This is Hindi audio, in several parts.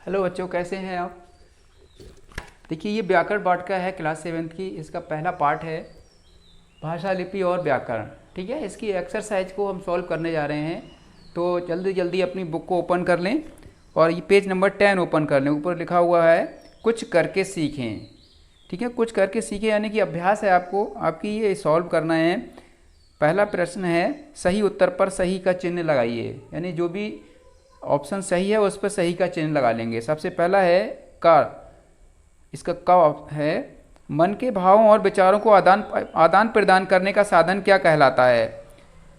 हेलो बच्चों, कैसे हैं आप। देखिए, ये व्याकरण पाठ का है क्लास 7th की। इसका पहला पार्ट है भाषा, लिपि और व्याकरण। ठीक है, इसकी एक्सरसाइज को हम सॉल्व करने जा रहे हैं। तो जल्दी जल्दी अपनी बुक को ओपन कर लें और ये पेज नंबर 10 ओपन कर लें। ऊपर लिखा हुआ है कुछ करके सीखें। ठीक है, कुछ करके सीखें यानी कि अभ्यास है आपको, आपकी ये सॉल्व करना है। पहला प्रश्न है सही उत्तर पर सही का चिन्ह लगाइए, यानी जो भी ऑप्शन सही है उस पर सही का चिन्ह लगा लेंगे। सबसे पहला है का, इसका का है मन के भावों और विचारों को आदान प्रदान करने का साधन क्या कहलाता है।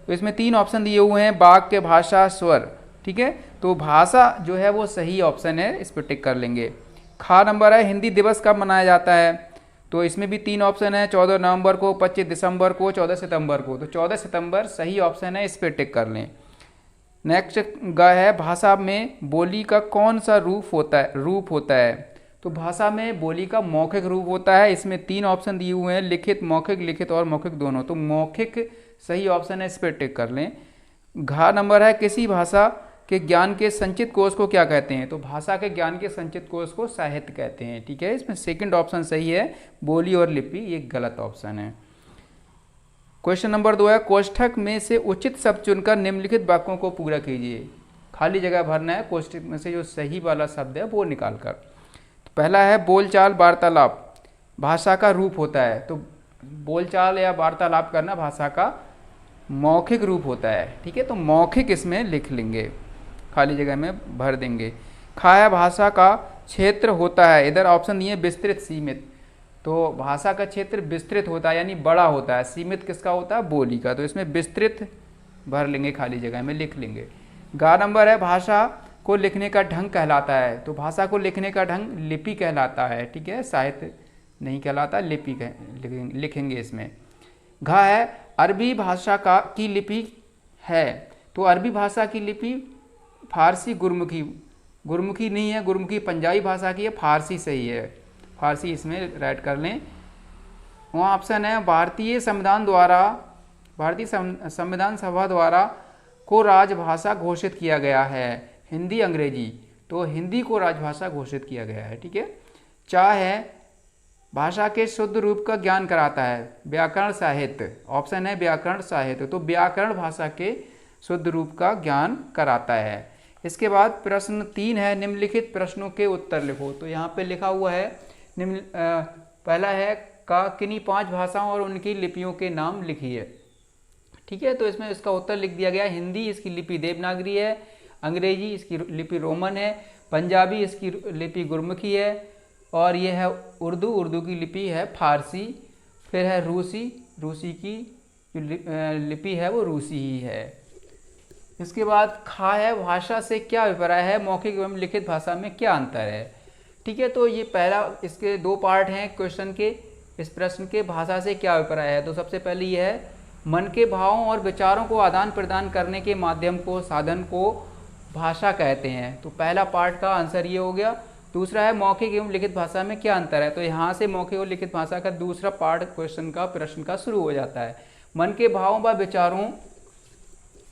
तो इसमें 3 ऑप्शन दिए हुए हैं, वाक्य, भाषा, स्वर। ठीक है, तो भाषा जो है वो सही ऑप्शन है, इस पर टिक कर लेंगे। खा नंबर है हिंदी दिवस कब मनाया जाता है। तो इसमें भी 3 ऑप्शन है, 14 नवंबर को, 25 दिसंबर को, 14 सितंबर को। तो 14 सितंबर सही ऑप्शन है, इस पर टिक कर लें। नेक्स्ट ग है भाषा में बोली का कौन सा रूप होता है। तो भाषा में बोली का मौखिक रूप होता है। इसमें 3 ऑप्शन दिए हुए हैं, लिखित, मौखिक, लिखित और मौखिक दोनों। तो मौखिक सही ऑप्शन है, इस पर टिक कर लें। घा नंबर है किसी भाषा के ज्ञान के संचित कोष को क्या कहते हैं। तो भाषा के ज्ञान के संचित कोष को साहित्य कहते हैं। ठीक है, इसमें सेकंड ऑप्शन सही है, बोली और लिपि ये गलत ऑप्शन है। क्वेश्चन नंबर 2 है कोष्ठक में से उचित शब्द चुनकर निम्नलिखित वाक्यों को पूरा कीजिए। खाली जगह भरना है, कोष्ठक में से जो सही वाला शब्द है वो निकाल कर। तो पहला है बोलचाल वार्तालाप भाषा का रूप होता है। तो बोलचाल या वार्तालाप करना भाषा का मौखिक रूप होता है। ठीक है, तो मौखिक इसमें लिख लेंगे, खाली जगह में भर देंगे। खा है भाषा का क्षेत्र होता है। इधर ऑप्शन दिए विस्तृत, सीमित। तो भाषा का क्षेत्र विस्तृत होता है यानी बड़ा होता है, सीमित किसका होता है, बोली का। तो इसमें विस्तृत भर लेंगे, खाली जगह में लिख लेंगे। गा नंबर है भाषा को लिखने का ढंग कहलाता है। तो भाषा को लिखने का ढंग लिपि कहलाता है। ठीक है, साहित्य नहीं कहलाता, लिपि लिखेंगे इसमें। घा है अरबी भाषा की लिपि है। तो अरबी भाषा की लिपि फारसी, गुरमुखी नहीं है, गुरमुखी पंजाबी भाषा की है, फारसी सही है, फारसी इसमें राइट कर लें। वहाँ ऑप्शन है भारतीय संविधान सभा द्वारा को राजभाषा घोषित किया गया है, हिंदी, अंग्रेजी। तो हिंदी को राजभाषा घोषित किया गया है। ठीक है, चा है भाषा के शुद्ध रूप का ज्ञान कराता है, व्याकरण, साहित्य। ऑप्शन है व्याकरण, साहित्य। तो व्याकरण भाषा के शुद्ध रूप का ज्ञान कराता है। इसके बाद प्रश्न 3 है निम्नलिखित प्रश्नों के उत्तर लिखो। तो यहाँ पे लिखा हुआ है पहला है का किन्हीं 5 भाषाओं और उनकी लिपियों के नाम लिखिए। ठीक है, तो इसमें इसका उत्तर लिख दिया गया। हिंदी इसकी लिपि देवनागरी है, अंग्रेजी इसकी लिपि रोमन है, पंजाबी इसकी लिपि गुरमुखी है, और ये है उर्दू की लिपि है फारसी। फिर है रूसी की जो लिपि है वो रूसी ही है। इसके बाद खा है भाषा से क्या अभिप्राय है, मौखिक एवं लिखित भाषा में क्या अंतर है। ठीक है, तो ये पहला, इसके 2 पार्ट हैं क्वेश्चन के। इस प्रश्न के भाषा से क्या अभिप्राय है। तो सबसे पहले ये है मन के भावों और विचारों को आदान प्रदान करने के माध्यम को, साधन को भाषा कहते हैं। तो पहला पार्ट का आंसर ये हो गया। दूसरा है मौखिक एवं लिखित भाषा में क्या अंतर है। तो यहाँ से मौखिक और लिखित भाषा का दूसरा पार्ट क्वेश्चन का, प्रश्न का शुरू हो जाता है। मन के भावों व विचारों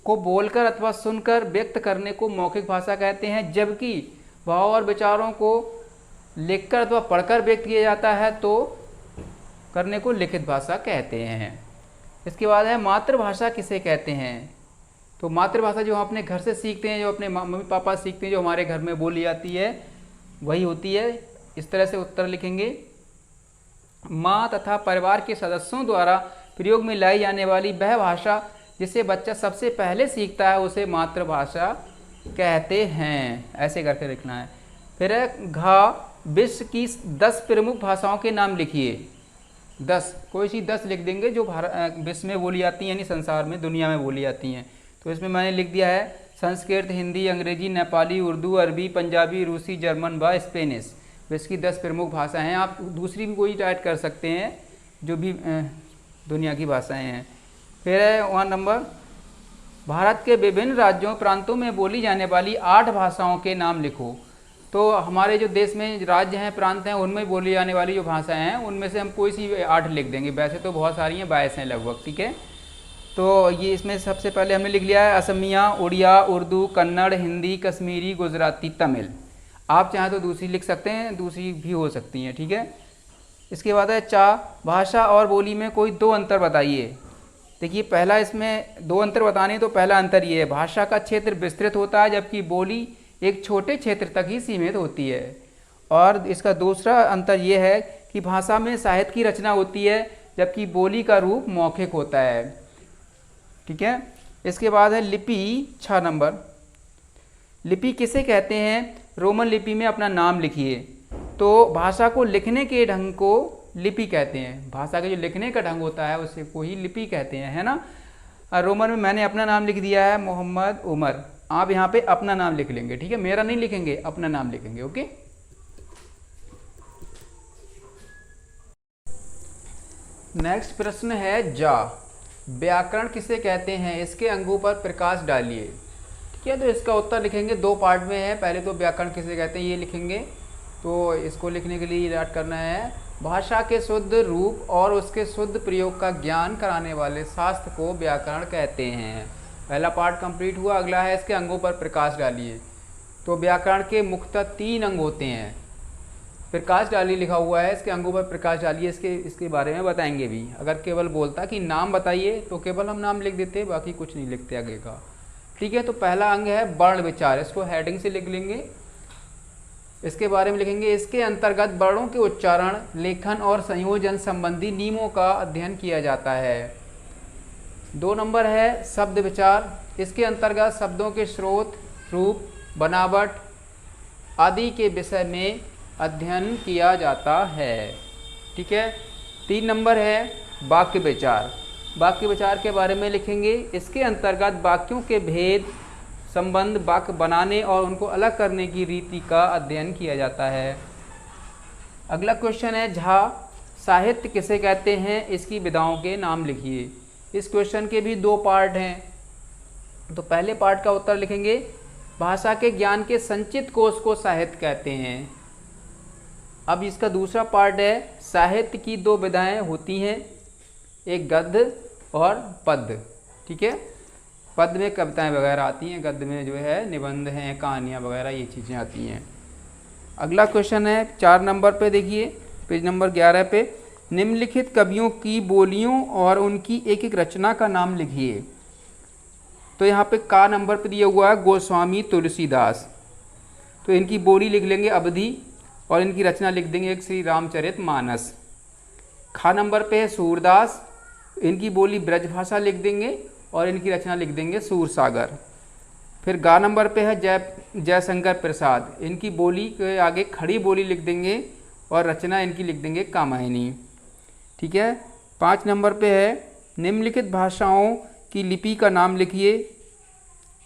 को बोलकर अथवा सुनकर व्यक्त करने को मौखिक भाषा कहते हैं, जबकि भाव और विचारों को लिखकर अथवा पढ़कर व्यक्त किया जाता है तो करने को लिखित भाषा कहते हैं। इसके बाद है मातृभाषा किसे कहते हैं। तो मातृभाषा जो हम अपने घर से सीखते हैं, जो अपने मम्मी पापा सीखते हैं, जो हमारे घर में बोली जाती है वही होती है। इस तरह से उत्तर लिखेंगे। माँ तथा परिवार के सदस्यों द्वारा प्रयोग में लाई जाने वाली वह भाषा जिसे बच्चा सबसे पहले सीखता है उसे मातृभाषा कहते हैं। ऐसे करके लिखना है। फिर है घा विश्व की 10 प्रमुख भाषाओं के नाम लिखिए। 10, कोई सी 10 लिख देंगे जो विश्व में बोली जाती हैं, यानी संसार में, दुनिया में बोली जाती हैं। तो इसमें मैंने लिख दिया है संस्कृत, हिंदी, अंग्रेजी, नेपाली, उर्दू, अरबी, पंजाबी, रूसी, जर्मन व स्पेनिश। विश्व की 10 प्रमुख भाषाएं हैं। आप दूसरी भी कोई ऐड कर सकते हैं जो भी दुनिया की भाषाएं हैं। फिर है 1 नंबर भारत के विभिन्न राज्यों प्रांतों में बोली जाने वाली 8 भाषाओं के नाम लिखो। तो हमारे जो देश में राज्य हैं, प्रांत हैं, उनमें बोली जाने वाली जो भाषाएं हैं उनमें से हम कोई सी 8 लिख देंगे। वैसे तो बहुत सारी हैं, 22 हैं लगभग। ठीक है, तो ये इसमें सबसे पहले हमने लिख लिया है असमिया, उड़िया, उर्दू, कन्नड़, हिंदी, कश्मीरी, गुजराती, तमिल। आप चाहें तो दूसरी लिख सकते हैं, दूसरी भी हो सकती हैं, ठीक है। इसके बाद है चा, भाषा और बोली में कोई दो अंतर बताइए। देखिए पहला इसमें दो अंतर बताने, तो पहला अंतर ये है, भाषा का क्षेत्र विस्तृत होता है जबकि बोली एक छोटे क्षेत्र तक ही सीमित होती है। और इसका दूसरा अंतर ये है कि भाषा में साहित्य की रचना होती है जबकि बोली का रूप मौखिक होता है, ठीक है। इसके बाद है लिपि, 6 नंबर, लिपि किसे कहते हैं? रोमन लिपि में अपना नाम लिखिए। तो भाषा को लिखने के ढंग को लिपि कहते हैं, भाषा के जो लिखने का ढंग होता है उसे को ही लिपि कहते हैं, है ना। रोमन में मैंने अपना नाम लिख दिया है मोहम्मद उमर, आप यहाँ पे अपना नाम लिख लेंगे, ठीक है, मेरा नहीं लिखेंगे, अपना नाम लिखेंगे, ओके। नेक्स्ट प्रश्न है जा, व्याकरण किसे कहते हैं? इसके अंगों पर प्रकाश डालिए, ठीक है। तो इसका उत्तर लिखेंगे, दो पार्ट में है, पहले तो व्याकरण किसे कहते हैं ये लिखेंगे। तो इसको लिखने के लिए याद करना है, भाषा के शुद्ध रूप और उसके शुद्ध प्रयोग का ज्ञान कराने वाले शास्त्र को व्याकरण कहते हैं। पहला पार्ट कंप्लीट हुआ, अगला है इसके अंगों पर प्रकाश डालिए। तो व्याकरण के मुख्यतः 3 अंग होते हैं, प्रकाश डालिए लिखा हुआ है, इसके अंगों पर प्रकाश डालिए, इसके बारे में बताएंगे भी। अगर केवल बोलता कि नाम बताइए तो केवल हम नाम लिख देते, बाकी कुछ नहीं लिखते आगे का, ठीक है। तो पहला अंग है वर्ण विचार, इसको हेडिंग से लिख लेंगे, इसके बारे में लिखेंगे। इसके अंतर्गत वर्णों के उच्चारण, लेखन और संयोजन संबंधी नियमों का अध्ययन किया जाता है। 2 नंबर है शब्द विचार, इसके अंतर्गत शब्दों के स्रोत, रूप, बनावट आदि के विषय में अध्ययन किया जाता है, ठीक है। 3 नंबर है वाक्य विचार, वाक्य विचार के बारे में लिखेंगे। इसके अंतर्गत वाक्यों के भेद, संबंध, वाक्य बनाने और उनको अलग करने की रीति का अध्ययन किया जाता है। अगला क्वेश्चन है झा, साहित्य किसे कहते हैं? इसकी विधाओं के नाम लिखिए। इस क्वेश्चन के भी 2 पार्ट हैं। तो पहले पार्ट का उत्तर लिखेंगे, भाषा के ज्ञान के संचित कोश को साहित्य कहते हैं। अब इसका दूसरा पार्ट है, साहित्य की 2 विधाएं होती हैं, एक गद्य और पद्य, ठीक है। पद्य में कविताएं वगैरह आती हैं, गद्य में जो है निबंध हैं, कहानियाँ वगैरह ये चीज़ें आती हैं। अगला क्वेश्चन है 4 नंबर पे, देखिए पेज नंबर 11 पे, निम्नलिखित कवियों की बोलियों और उनकी एक एक रचना का नाम लिखिए। तो यहाँ पे का नंबर पे दिया हुआ है गोस्वामी तुलसीदास, तो इनकी बोली लिख लेंगे अवधि और इनकी रचना लिख देंगे एक श्री रामचरितमानस। खा नंबर पे है सूरदास, इनकी बोली ब्रजभाषा लिख देंगे और इनकी रचना लिख देंगे सूरसागर। फिर गा नंबर पे है जयशंकर प्रसाद, इनकी बोली के आगे खड़ी बोली लिख देंगे और रचना इनकी लिख देंगे कामायनी, ठीक है। 5 नंबर पे है निम्नलिखित भाषाओं की लिपि का नाम लिखिए।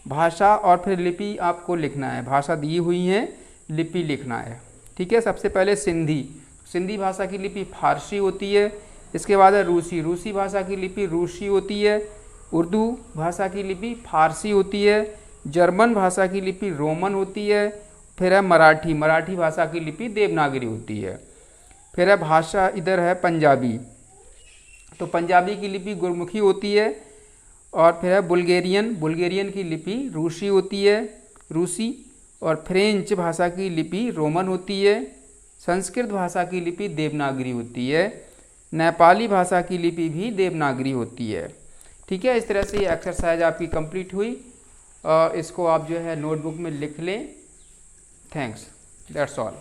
भाषा और फिर लिपि आपको लिखना है, भाषा दी हुई है, लिपि लिखना है, ठीक है। सबसे पहले सिंधी, सिंधी भाषा की लिपि फारसी होती है। इसके बाद है रूसी, रूसी भाषा की लिपि रूसी होती है। उर्दू भाषा की लिपि फारसी होती है। जर्मन भाषा की लिपि रोमन होती है। फिर है मराठी, मराठी भाषा की लिपि देवनागरी होती है। फिर है भाषा, इधर है पंजाबी, तो पंजाबी की लिपि गुरमुखी होती है। और फिर है बुल्गेरियन, बुल्गेरियन की लिपि रूसी होती है, रूसी। और फ्रेंच भाषा की लिपि रोमन होती है। संस्कृत भाषा की लिपि देवनागरी होती है। नेपाली भाषा की लिपि भी देवनागरी होती है, ठीक है। इस तरह से ये एक्सरसाइज आपकी कंप्लीट हुई और इसको आप जो है नोटबुक में लिख लें। Thanks, that's all.